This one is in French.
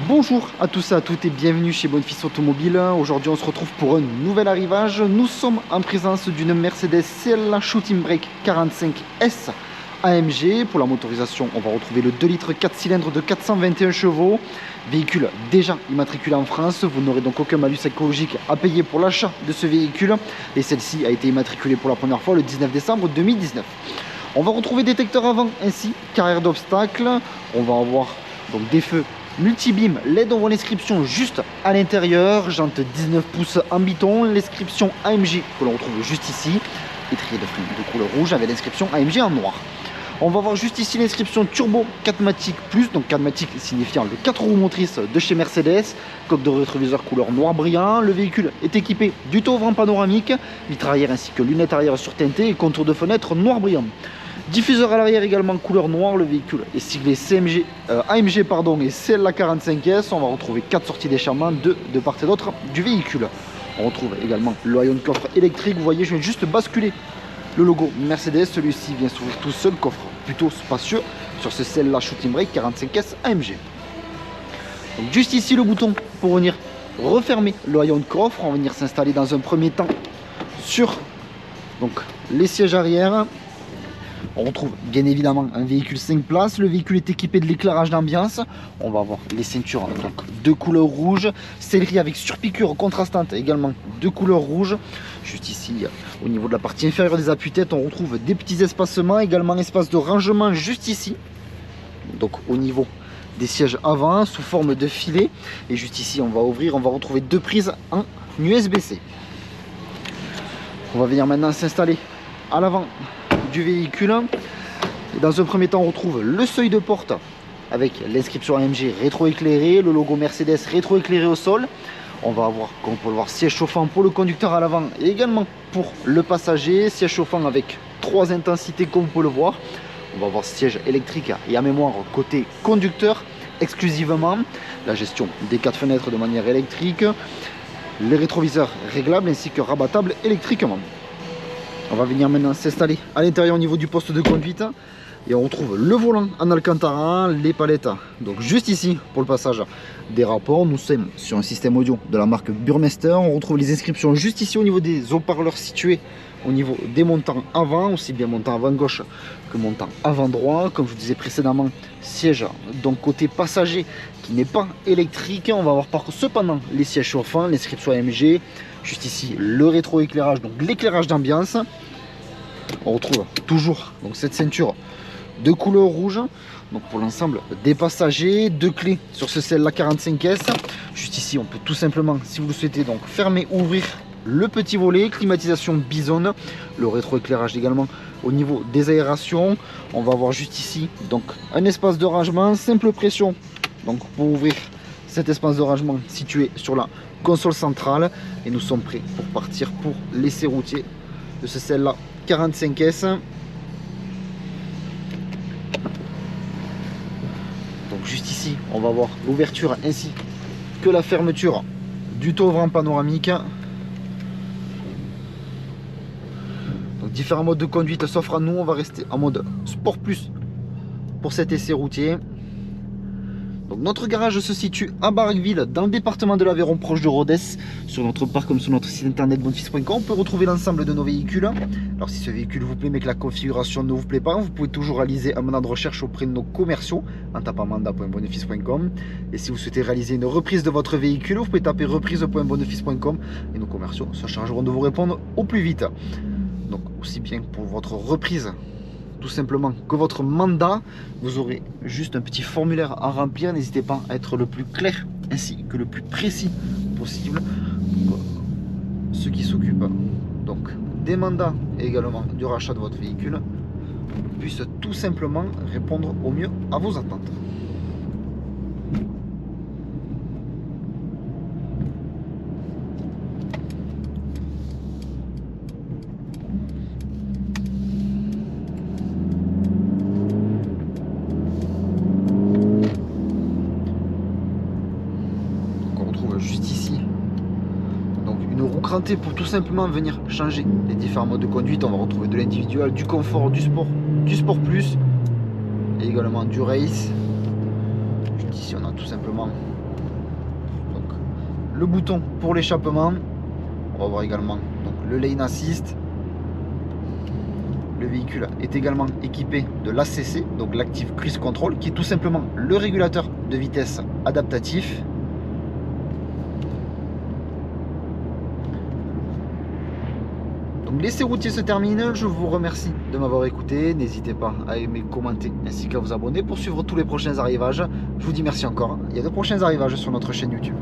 Bonjour à tous et à toutes et bienvenue chez Bonfils Automobile. Aujourd'hui on se retrouve pour un nouvel arrivage. Nous sommes en présence d'une Mercedes CLA Shooting Brake 45S AMG. Pour la motorisation, on va retrouver le 2 litres 4 cylindres de 421 chevaux. Véhicule déjà immatriculé en France. Vous n'aurez donc aucun malus écologique à payer pour l'achat de ce véhicule. Et celle-ci a été immatriculée pour la première fois le 19 décembre 2019. On va retrouver détecteur avant ainsi qu'arrière d'obstacles. On va avoir donc des feux multi-beam LED, on voit l'inscription juste à l'intérieur, jante 19 pouces en biton, l'inscription AMG que l'on retrouve juste ici, étrier de frein de couleur rouge avec l'inscription AMG en noir. On va voir juste ici l'inscription Turbo 4MATIC Plus, donc 4MATIC signifiant le 4 roues motrices de chez Mercedes, coque de rétroviseur couleur noir brillant. Le véhicule est équipé du toit ouvrant panoramique, vitre arrière ainsi que lunettes arrière surteintées et contour de fenêtre noir brillant. Diffuseur à l'arrière également couleur noire, le véhicule est siglé AMG et CLA 45S. On va retrouver 4 sorties d'échappement de part et d'autre du véhicule. On retrouve également le haillon de coffre électrique. Vous voyez, je viens juste basculer le logo Mercedes. Celui-ci vient s'ouvrir tout seul, coffre plutôt spacieux sur ce CLA Shooting Brake 45S AMG. Donc juste ici le bouton pour venir refermer le haillon de coffre. On va venir s'installer dans un premier temps sur donc, les sièges arrière. On retrouve bien évidemment un véhicule 5 places. Le véhicule est équipé de l'éclairage d'ambiance. On va avoir les ceintures donc, de couleur rouge. Sellerie avec surpiqûre contrastante également de couleur rouge. Juste ici, au niveau de la partie inférieure des appuis-têtes, on retrouve des petits espacements. Également espace de rangement juste ici. Donc au niveau des sièges avant sous forme de filet. Et juste ici, on va ouvrir, on va retrouver deux prises en USB-C. On va venir maintenant s'installer à l'avant du véhicule. Et dans un premier temps, on retrouve le seuil de porte avec l'inscription AMG rétroéclairé, le logo Mercedes rétroéclairé au sol. On va avoir, comme on peut le voir, siège chauffant pour le conducteur à l'avant et également pour le passager. Siège chauffant avec 3 intensités comme vous pouvez le voir. On va avoir siège électrique et à mémoire côté conducteur exclusivement. La gestion des 4 fenêtres de manière électrique. Les rétroviseurs réglables ainsi que rabattables électriquement. On va venir maintenant s'installer à l'intérieur au niveau du poste de conduite et on retrouve le volant en alcantara, les palettes donc juste ici pour le passage des rapports. Nous sommes sur un système audio de la marque Burmester. On retrouve les inscriptions juste ici au niveau des haut-parleurs situés au niveau des montants avant, aussi bien montant avant gauche que montant avant droit. Comme je vous disais précédemment, siège donc côté passager qui n'est pas électrique. On va avoir par contre cependant les sièges chauffants, l'inscription AMG. Juste ici le rétroéclairage, donc l'éclairage d'ambiance. On retrouve toujours donc cette ceinture de couleur rouge donc pour l'ensemble des passagers. Deux clés sur ce CLA 45S. Juste ici on peut tout simplement, si vous le souhaitez, donc fermer ou ouvrir le petit volet. Climatisation bisonne, le rétroéclairage également au niveau des aérations. On va avoir juste ici donc un espace de rangement, simple pression donc pour ouvrir cet espace de rangement situé sur la console centrale. Et nous sommes prêts pour partir pour l'essai routier de ce CLA 45S. Donc juste ici on va voir l'ouverture ainsi que la fermeture du toit ouvrant panoramique. Donc différents modes de conduite s'offrent à nous. On va rester en mode Sport Plus pour cet essai routier. Donc notre garage se situe à Barraqueville dans le département de l'Aveyron, proche de Rodez. Sur notre parc comme sur notre site internet bonfils.com, on peut retrouver l'ensemble de nos véhicules. Alors si ce véhicule vous plaît mais que la configuration ne vous plaît pas, vous pouvez toujours réaliser un mandat de recherche auprès de nos commerciaux en tapant mandat.bonfils.com. Et si vous souhaitez réaliser une reprise de votre véhicule, vous pouvez taper reprise.bonfils.com et nos commerciaux se chargeront de vous répondre au plus vite. Donc aussi bien pour votre reprise tout simplement que votre mandat, vous aurez juste un petit formulaire à remplir. N'hésitez pas à être le plus clair ainsi que le plus précis possible. Ceux qui s'occupent donc des mandats et également du rachat de votre véhicule puissent tout simplement répondre au mieux à vos attentes. Juste ici donc une roue crantée pour tout simplement venir changer les différents modes de conduite. On va retrouver de l'individuel, du confort, du sport plus et également du race. Juste ici on a tout simplement donc, le bouton pour l'échappement. On va voir également donc, le lane assist. Le véhicule est également équipé de l'ACC, donc l'Active Cruise Control, qui est tout simplement le régulateur de vitesse adaptatif. Donc l'essai routier se termine, je vous remercie de m'avoir écouté, n'hésitez pas à aimer, commenter ainsi qu'à vous abonner pour suivre tous les prochains arrivages. Je vous dis merci encore, il y a de prochains arrivages sur notre chaîne YouTube.